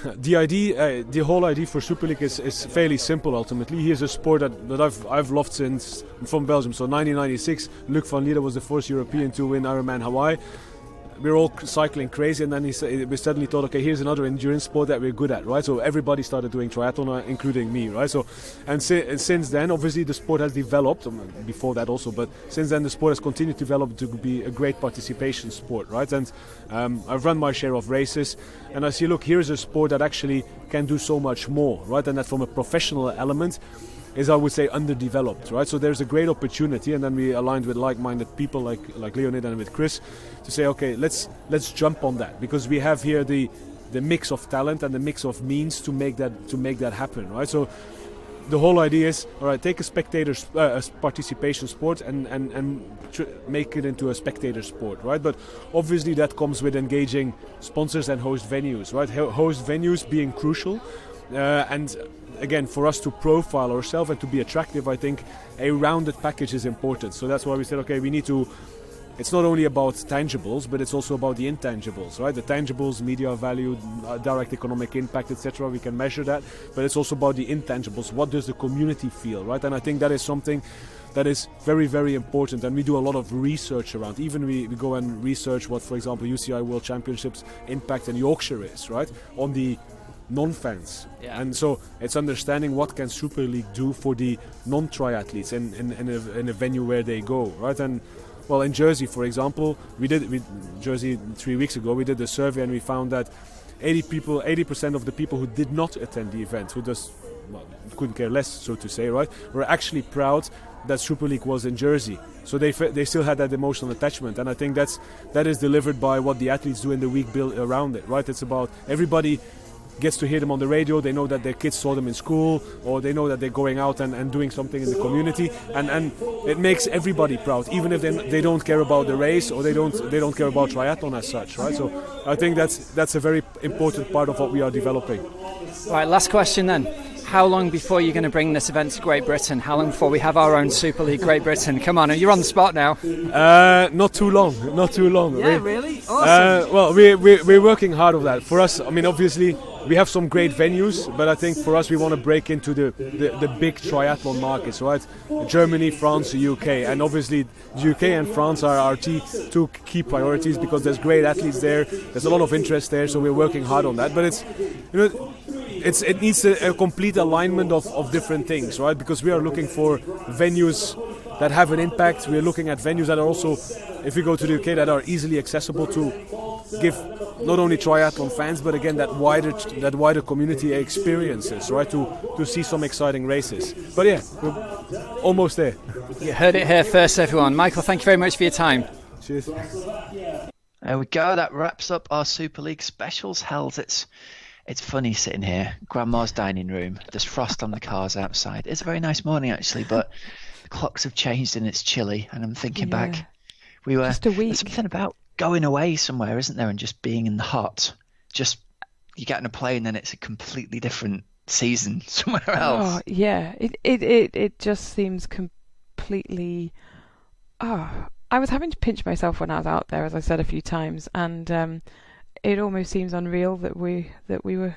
the whole idea for Super League is fairly simple. Ultimately, here's a sport that I've loved since from Belgium. So 1996, Luc van Lierde was the first European to win Ironman Hawaii. We were all cycling crazy, and then we suddenly thought, okay, here's another endurance sport that we're good at, right? So everybody started doing triathlon, including me, right? So, and since then, obviously the sport has developed. Before that also, but since then the sport has continued to develop to be a great participation sport, right? And I've run my share of races, and I see, look, here's a sport that actually can do so much more, right? And that from a professional element is, I would say, underdeveloped, right? So there's a great opportunity, and then we aligned with like-minded people like Leonid and with Chris to say, okay, let's jump on that, because we have here the mix of talent and the mix of means to make that happen, right? So the whole idea is, all right, take a participation sport and make it into a spectator sport, right? But obviously that comes with engaging sponsors and host venues, right? Host venues being crucial, and again, for us to profile ourselves and to be attractive, I think a rounded package is important. So that's why we said, okay, we need to. It's not only about tangibles, but it's also about the intangibles, right? The tangibles, media value, direct economic impact, etc. We can measure that, but it's also about the intangibles. What does the community feel, right? And I think that is something that is very, very important, and we do a lot of research around. Even we go and research what, for example, UCI World Championships impact in Yorkshire is, right? On the non-fans. Yeah. And so it's understanding what can Super League do for the non-triathletes in a venue where they go, right? And Well, in Jersey, for example, Jersey 3 weeks ago, we did a survey and we found that 80% of the people who did not attend the event, who just couldn't care less, so to say, right, were actually proud that Super League was in Jersey. So they still had that emotional attachment, and I think that is delivered by what the athletes do in the week built around it, right? It's about everybody gets to hear them on the radio. They know that their kids saw them in school, or they know that they're going out and doing something in the community, and it makes everybody proud, even if they don't care about the race, or they don't care about triathlon as such, right? So I think that's a very important part of what we are developing. All right, last question then. How long before you're going to bring this event to Great Britain? How long before we have our own Super League Great Britain? Come on, you're on the spot now. Not too long. Yeah, really? Awesome. Well, we're working hard on that. For us, I mean, obviously, we have some great venues, but I think for us, we want to break into the big triathlon markets, right? Germany, France, the UK, and obviously the UK and France are our two key priorities, because there's great athletes there. There's a lot of interest there, so we're working hard on that. But it needs a complete alignment of different things, right? Because we are looking for venues that have an impact. We're looking at venues that are also, if we go to the UK, that are easily accessible to give not only triathlon fans, but again that wider community experiences, right? To see some exciting races. But yeah, we're almost there. You heard it here first, everyone. Michael, thank you very much for your time. Cheers. There we go. That wraps up our Super League specials. Hells, it's funny sitting here, Grandma's dining room. There's frost on the cars outside. It's a very nice morning actually, but the clocks have changed and it's chilly. And I'm thinking back, we were just a week. There's something about going away somewhere, isn't there, and just being in the hot. Just you get on a plane and it's a completely different season somewhere else. Oh yeah, it just seems completely. I was having to pinch myself when I was out there, as I said a few times, and it almost seems unreal that we were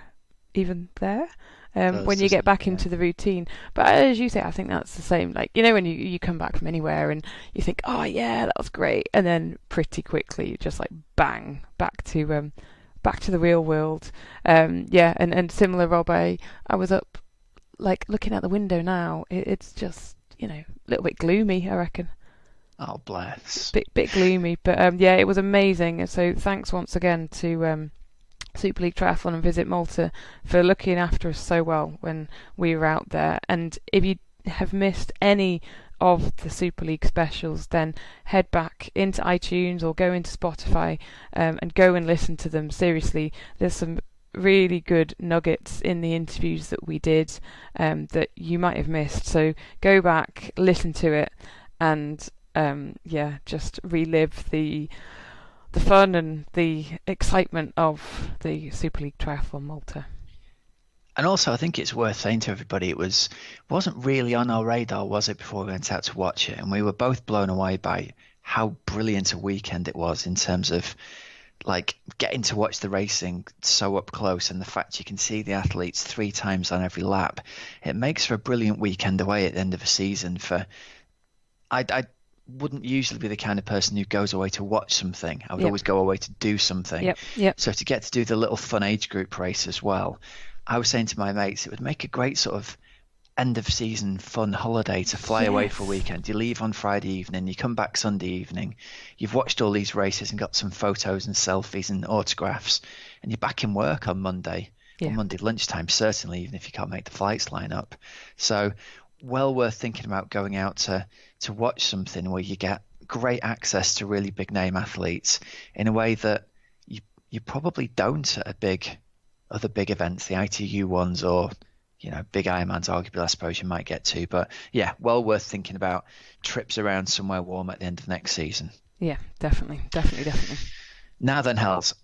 even there. When you get back into the routine. But as you say, I think that's the same. Like, you know, when you come back from anywhere and you think, oh yeah, that was great, and then pretty quickly just like bang back to the real world. And similar, Rob, I was up like looking out the window now. It's just, you know, a little bit gloomy, I reckon. Oh bless. Bit gloomy, but it was amazing. So thanks once again to Super League Triathlon and Visit Malta for looking after us so well when we were out there. And if you have missed any of the Super League specials, then head back into iTunes or go into Spotify and go and listen to them. Seriously, there's some really good nuggets in the interviews that we did that you might have missed. So go back, listen to it, and just relive the fun and the excitement of the Super League Triathlon Malta. And also, I think it's worth saying to everybody, it wasn't really on our radar, was it, before we went out to watch it? And we were both blown away by how brilliant a weekend it was in terms of like getting to watch the racing so up close, and the fact you can see the athletes 3 times on every lap. It makes for a brilliant weekend away at the end of a season. I wouldn't usually be the kind of person who goes away to watch something. I would always go away to do something. Yep. So to get to do the little fun age group race as well, I was saying to my mates, it would make a great sort of end of season fun holiday to fly away for a weekend. You leave on Friday evening, you come back Sunday evening, you've watched all these races and got some photos and selfies and autographs, and you're back in work on Monday, on Monday lunchtime, certainly, even if you can't make the flights line up. So well worth thinking about going out to watch something where you get great access to really big name athletes in a way that you probably don't at other big events, the ITU ones, or, you know, big Ironmans, arguably, I suppose you might get to. But yeah, well worth thinking about trips around somewhere warm at the end of next season. Yeah, definitely. Now then, Hels,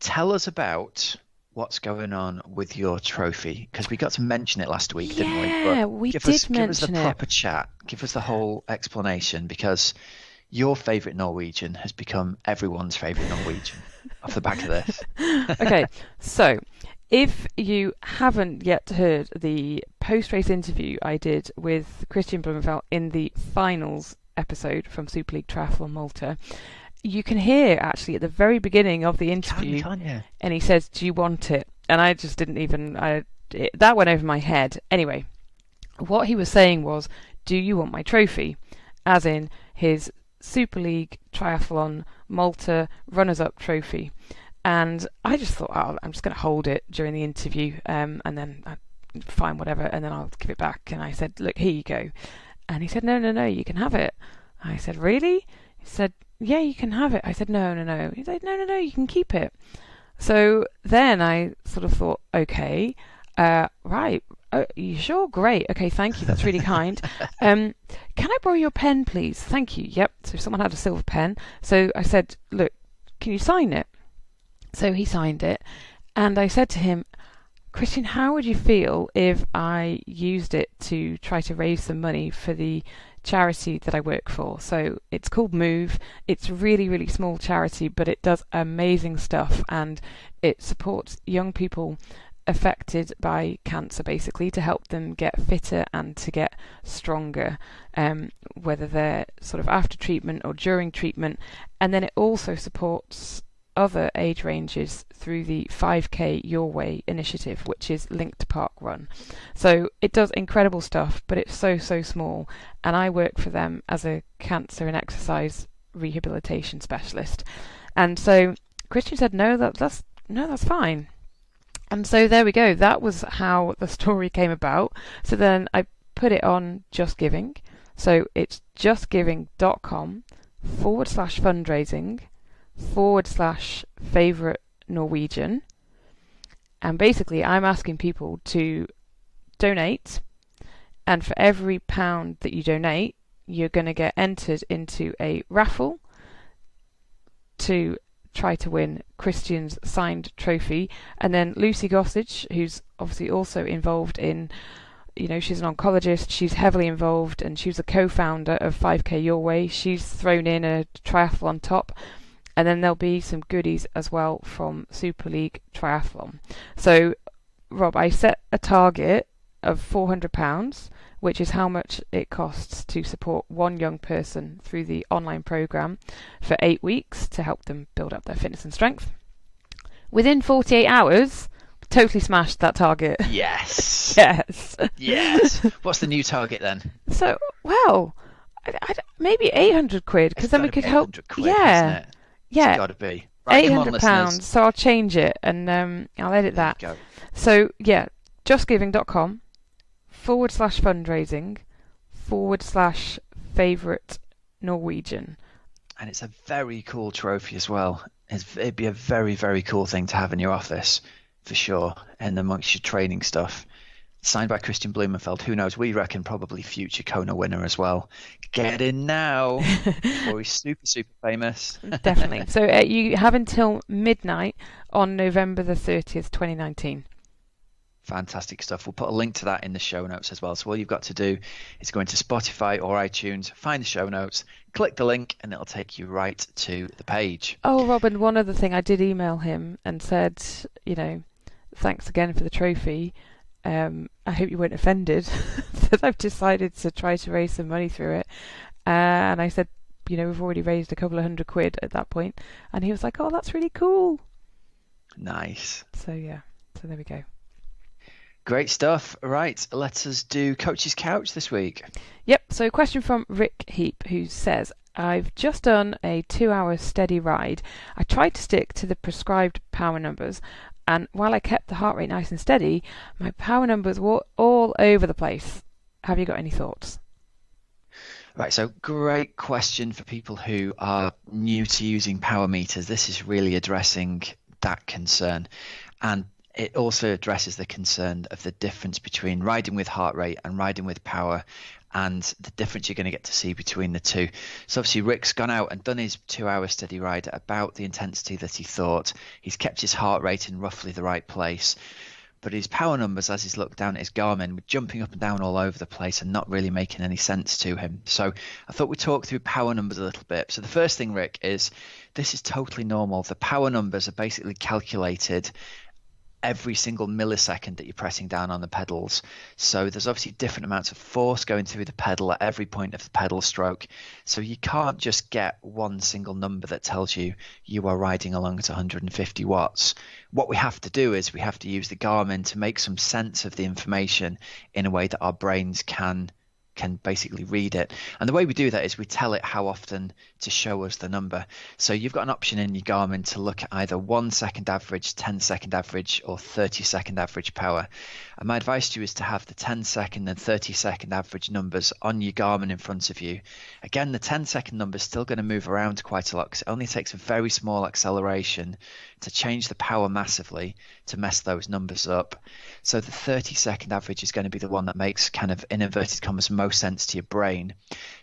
tell us about what's going on with your trophy, because we got to mention it last week, didn't we? Yeah, we did mention it. Give us the proper chat. Give us the whole explanation, because your favourite Norwegian has become everyone's favourite Norwegian off the back of this. Okay, so if you haven't yet heard the post-race interview I did with Christian Blumenfeld in the finals episode from Super League Triathlon Malta, you can hear actually at the very beginning of the interview, and he says, "Do you want it?" And I just didn't even. That went over my head. Anyway, what he was saying was, "Do you want my trophy?" As in his Super League Triathlon Malta runners-up trophy. And I just thought, oh, I'm just going to hold it during the interview, and then fine, whatever, and then I'll give it back. And I said, look, here you go. And he said, no, you can have it. I said, really? He said, yeah, you can have it. I said, no. He said, no, you can keep it. So then I sort of thought, okay, right. Oh, you sure? Great. Okay, thank you. That's really kind. Can I borrow your pen, please? Thank you. Yep. So someone had a silver pen. So I said, look, can you sign it? So he signed it. And I said to him, Christian, how would you feel if I used it to try to raise some money for the charity that I work for? So it's called Move. It's a really, really small charity, but it does amazing stuff, and it supports young people affected by cancer, basically, to help them get fitter and to get stronger, whether they're sort of after treatment or during treatment. And then it also supports other age ranges through the 5K Your Way initiative, which is linked to Park Run. So it does incredible stuff, but it's so small, and I work for them as a cancer and exercise rehabilitation specialist. And so Christian said, no, that's fine. And so there we go. That was how the story came about. So then I put it on Just Giving. So it's justgiving.com/fundraising/favourite Norwegian. And basically I'm asking people to donate. And for every £1 that you donate, you're going to get entered into a raffle to try to win Christian's signed trophy. And then Lucy Gossage, who's obviously also involved in, she's an oncologist, she's heavily involved, and she's a co-founder of 5K Your Way. She's thrown in a triathlon top, and then there'll be some goodies as well from Super League Triathlon. So, Rob, I set a target of £400, which is how much it costs to support one young person through the online program for 8 weeks to help them build up their fitness and strength. Within 48 hours, totally smashed that target. Yes. Yes. What's the new target then? So, well, maybe 800 quid, because then we could help. Quid, yeah. Isn't it? Yeah. It's got to be. Right, £800. So I'll change it, and I'll edit that. Go. So, yeah, justgiving.com/fundraising/favourite Norwegian. And it's a very cool trophy as well. It'd be a very, very cool thing to have in your office, for sure, and amongst your training stuff. Signed by Christian Blumenfeld. Who knows? We reckon probably future Kona winner as well. Get in now, before he's super, super famous. Definitely. So you have until midnight on November the 30th, 2019. Fantastic stuff. We'll put a link to that in the show notes as well. So all you've got to do is go into Spotify or iTunes, find the show notes, click the link, and it'll take you right to the page. Oh, Robin, one other thing. I did email him and said, thanks again for the trophy. I hope you weren't offended that I've decided to try to raise some money through it. And I said, we've already raised a couple of £100 at that point. And he was like, oh, that's really cool. Nice. So, yeah. So there we go. Great stuff. Right, let us do Coach's Couch this week. Yep, so a question from Rick Heap, who says, I've just done a 2-hour steady ride. I tried to stick to the prescribed power numbers, and while I kept the heart rate nice and steady, my power numbers were all over the place. Have you got any thoughts? Right, so great question for people who are new to using power meters. This is really addressing that concern. And it also addresses the concern of the difference between riding with heart rate and riding with power, and the difference you're going to get to see between the two. So obviously Rick's gone out and done his 2-hour steady ride at about the intensity that he thought. He's kept his heart rate in roughly the right place, but his power numbers, as he's looked down at his Garmin, were jumping up and down all over the place and not really making any sense to him. So I thought we'd talk through power numbers a little bit. So the first thing, Rick, is this is totally normal. The power numbers are basically calculated every single millisecond that you're pressing down on the pedals. So there's obviously different amounts of force going through the pedal at every point of the pedal stroke. So you can't just get one single number that tells you you are riding along at 150 watts. What we have to do is we have to use the Garmin to make some sense of the information in a way that our brains can can basically read it. And the way we do that is we tell it how often to show us the number. So you've got an option in your Garmin to look at either 1 second average, 10-second average, or 30-second average power. And my advice to you is to have the 10-second and 30-second average numbers on your Garmin in front of you. Again, the 10-second number is still going to move around quite a lot because it only takes a very small acceleration to change the power massively to mess those numbers up. So the 30-second average is going to be the one that makes, kind of in inverted commas, most sense to your brain.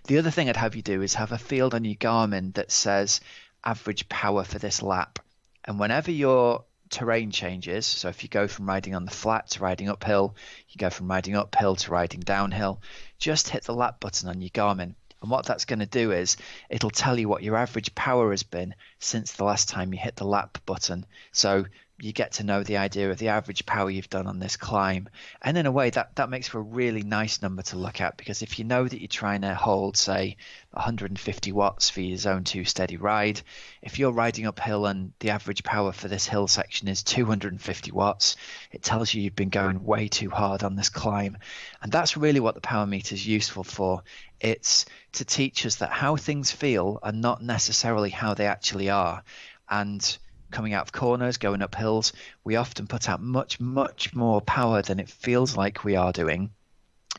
The other thing I'd have you do is have a field on your Garmin that says average power for this lap. And whenever your terrain changes, so if you go from riding on the flat to riding uphill, you go from riding uphill to riding downhill, just hit the lap button on your Garmin. And what that's going to do is it'll tell you what your average power has been since the last time you hit the lap button. So you get to know the idea of the average power you've done on this climb. And in a way, that makes for a really nice number to look at, because if you know that you're trying to hold, say, 150 watts for your zone 2 steady ride, if you're riding uphill and the average power for this hill section is 250 watts, it tells you you've been going way too hard on this climb. And that's really what the power meter is useful for. It's to teach us that how things feel are not necessarily how they actually are. And coming out of corners, going up hills, we often put out much, much more power than it feels like we are doing.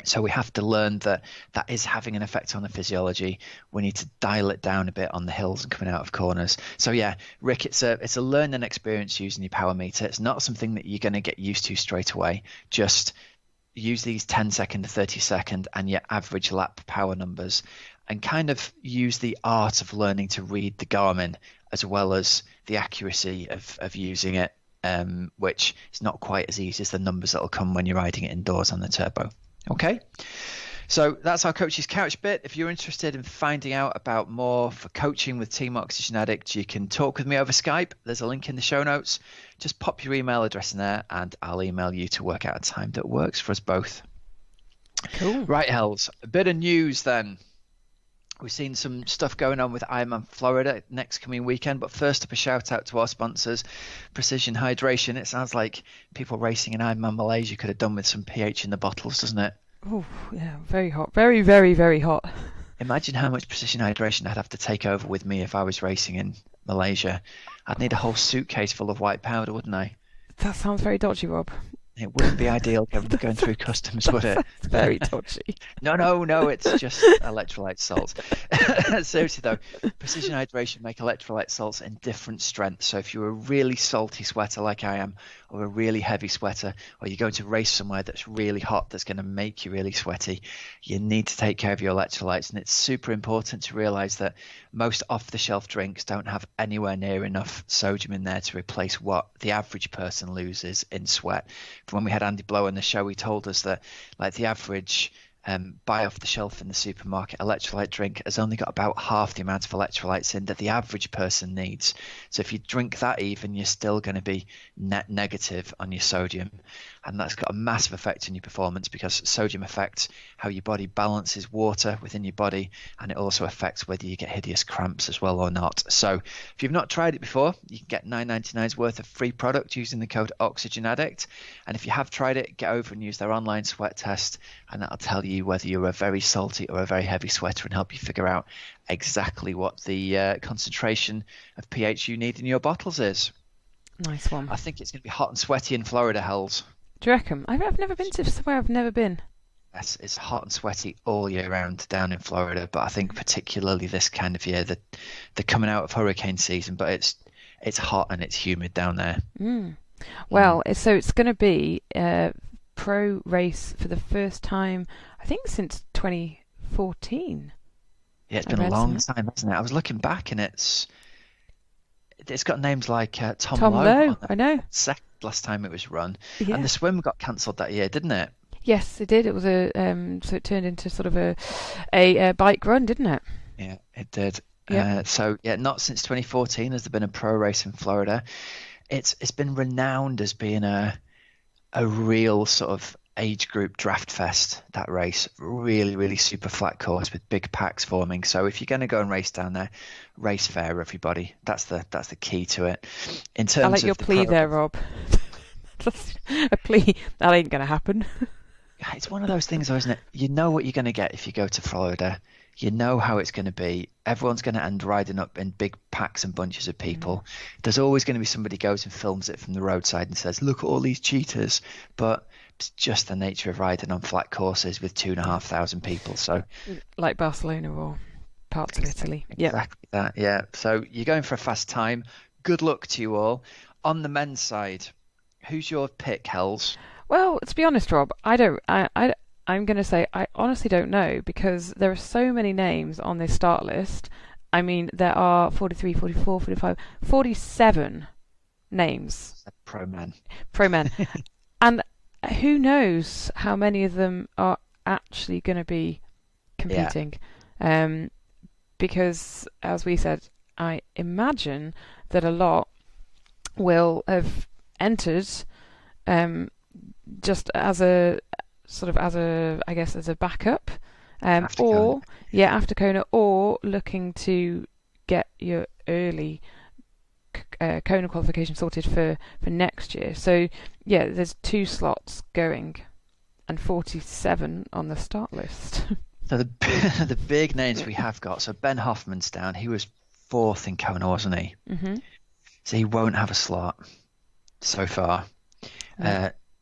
So we have to learn that that is having an effect on the physiology. We need to dial it down a bit on the hills and coming out of corners. So yeah, Rick, it's a learning experience using your power meter. It's not something that you're going to get used to straight away. Just use these 10-second to 30-second and your average lap power numbers, and kind of use the art of learning to read the Garmin as well as the accuracy of using it, which is not quite as easy as the numbers that will come when you're riding it indoors on the turbo. Okay, so that's our Coach's Couch bit. If you're interested in finding out about more for coaching with Team Oxygen Addict, you can talk with me over Skype. There's a link in the show notes. Just pop your email address in there and I'll email you to work out a time that works for us both. Cool. Right, Hells, a bit of news then. We've seen some stuff going on with Ironman Florida next coming weekend, but first up, a shout out to our sponsors, Precision Hydration. It sounds like people racing in Ironman Malaysia could have done with some pH in the bottles, doesn't it? Oh, yeah, very hot. Very, very, very hot. Imagine how much Precision Hydration I'd have to take over with me if I was racing in Malaysia. I'd need a whole suitcase full of white powder, wouldn't I? That sounds very dodgy, Rob. It wouldn't be ideal going through customs, would it? Very dodgy. No, it's just electrolyte salts. Seriously though, Precision Hydration make electrolyte salts in different strengths. So if you're a really salty sweater like I am, or a really heavy sweater, or you're going to race somewhere that's really hot, that's going to make you really sweaty, you need to take care of your electrolytes. And it's super important to realize that most off-the-shelf drinks don't have anywhere near enough sodium in there to replace what the average person loses in sweat. When we had Andy Blow on the show, he told us that like the average buy off the shelf in the supermarket electrolyte drink has only got about half the amount of electrolytes in that the average person needs. So if you drink that even, you're still going to be net negative on your sodium. And that's got a massive effect on your performance, because sodium affects how your body balances water within your body, and it also affects whether you get hideous cramps as well or not. So if you've not tried it before, you can get $9.99's worth of free product using the code OxygenAddict. And if you have tried it, get over and use their online sweat test, and that'll tell you whether you're a very salty or a very heavy sweater and help you figure out exactly what the concentration of pH you need in your bottles is. Nice one. I think it's going to be hot and sweaty in Florida, Hells. Do you reckon? I've never been to somewhere I've never been. Yes, it's hot and sweaty all year round down in Florida, but I think particularly this kind of year, that they're coming out of hurricane season, but it's hot and it's humid down there. Well, so it's going to be a pro race for the first time, I think, since 2014. Yeah, it's been a long time, hasn't it? I was looking back and it's got names like Tom Lowe. I know. Last time it was run, yeah. And the swim got cancelled that year, didn't it? Yes, it did. It was so it turned into sort of a bike run, didn't it? Yeah, it did. Yeah. So yeah, not since 2014 has there been a pro race in Florida. It's been renowned as being a real sort of age group draft fest, that race. Really, really super flat course with big packs forming. So if you're going to go and race down there, race fair, everybody. That's the key to it. In terms I like of your plea there, Rob. A plea that ain't going to happen. it's one of those things, though, isn't it? You know what you're going to get if you go to Florida. You know how it's going to be. Everyone's going to end riding up in big packs and bunches of people. There's always going to be somebody goes and films it from the roadside and says, look at all these cheaters. But it's just the nature of riding on flat courses with 2,500 people. So, like Barcelona or parts of Italy. Exactly that, yeah. So you're going for a fast time. Good luck to you all. On the men's side, who's your pick, Hells? Well, to be honest, Rob, I'm going to say I honestly don't know, because there are so many names on this start list. I mean, there are 43, 44, 45, 47 names. Pro men. And who knows how many of them are actually going to be competing. Yeah. Because, as we said, I imagine that a lot will have entered just as a backup, after Kona, or looking to get your early Kona qualification sorted for next year. So yeah, there's 2 slots going and 47 on the start list. So the big names we have got. So Ben Hoffman's down. He was 4th in Kona, wasn't he? Mm-hmm. So he won't have a slot so far.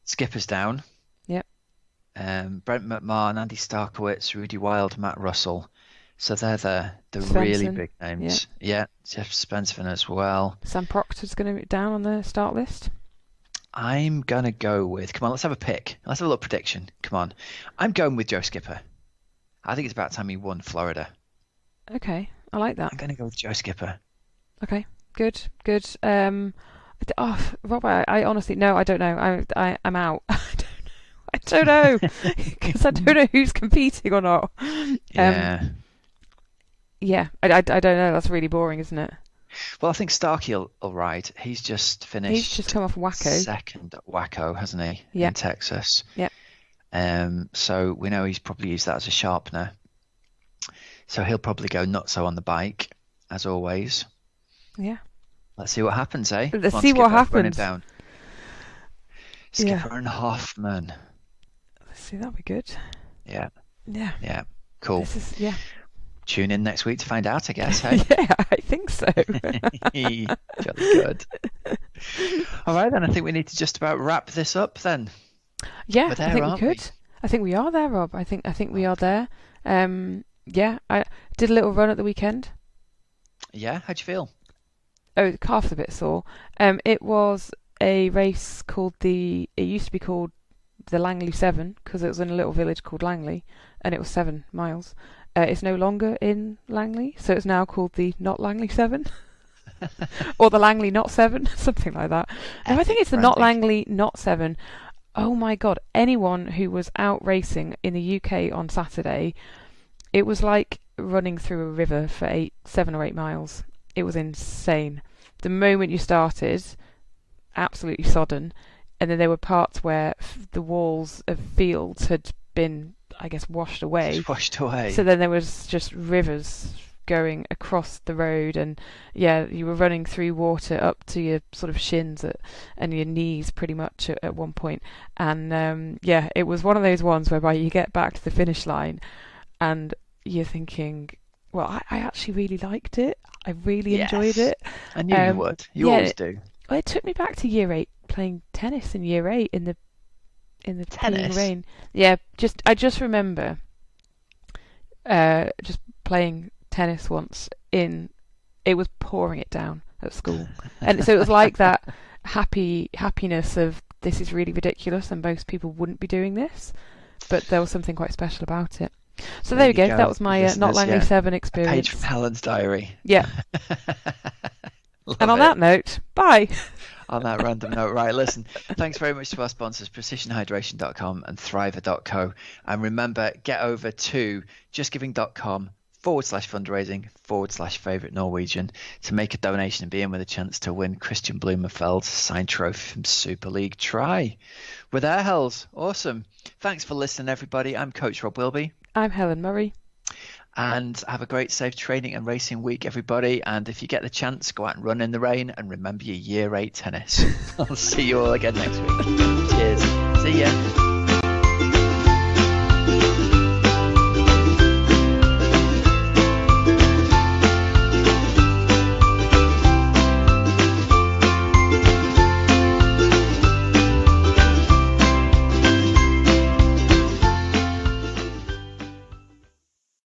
Skipper's down. Yep. Brent McMahon, Andy Starkowitz, Rudy Wild, Matt Russell. So they're the really big names. Yeah. Jeff Spencer as well. Sam Proctor's going to be down on the start list. I'm going to go with... Come on, let's have a pick. Let's have a little prediction. Come on. I'm going with Joe Skipper. I think it's about time he won Florida. Okay, I like that. I'm going to go with Joe Skipper. Okay, good. Rob, I honestly, no, I don't know. I'm out. I don't know because I don't know who's competing or not. Yeah. I don't know. That's really boring, isn't it? Well, I think Starkey will ride. He's just finished. He's just come off Waco. Second at Waco, hasn't he? Yeah. In Texas. Yeah. So we know he's probably used that as a sharpener. So he'll probably go nutso on the bike, as always. Yeah. Let's see what happens, eh? Let's see what happens. Down. Skipper and Hoffman. Let's see, that'll be good. Yeah. Yeah. Yeah. Cool. Yeah. Tune in next week to find out, I guess, hey? Yeah, I think so. Jolly good. All right, then. I think we need to just about wrap this up then. Yeah, I think we could. I think we are there, Rob. I think we are there. Yeah, I did a little run at the weekend. Yeah, how'd you feel? Oh, the calf's a bit sore. It was a race it used to be called the Langley 7 because it was in a little village called Langley, and it was 7 miles. It's no longer in Langley, so it's now called the Not Langley 7. Or the Langley Not 7, something like that. No, I think it's the Not Langley Not 7. Oh my God, anyone who was out racing in the UK on Saturday, it was like running through a river for 7 or 8 miles. It was insane. The moment you started, absolutely sodden, and then there were parts where the walls of fields had been, I guess, washed away. So then there was just rivers going across the road, and yeah, you were running through water up to your sort of shins and your knees pretty much at one point. And yeah, it was one of those ones whereby you get back to the finish line and you're thinking, well, I actually really liked it. I really enjoyed it. I knew you would. You always do. Well, it took me back to year 8, playing tennis in year 8 in the tennis rain. Yeah, I just remember just playing tennis once it was pouring it down at school, and so it was like that happiness of this is really ridiculous and most people wouldn't be doing this, but there was something quite special about it. So there we go. That was my Not Langley 7 experience. A page from Helen's diary. Yeah. And on that note, bye. On that random note, right, listen, thanks very much to our sponsors, precisionhydration.com and thriver.co. And remember, get over to justgiving.com/fundraising/favourite Norwegian to make a donation and be in with a chance to win Christian Blumenfeld's signed trophy from Super League Tri. We're there, Hells. Awesome. Thanks for listening, everybody. I'm Coach Rob Wilby. I'm Helen Murray. And have a great safe training and racing week, everybody. And if you get the chance, go out and run in the rain and remember your year 8 tennis. I'll see you all again next week. Cheers. See ya.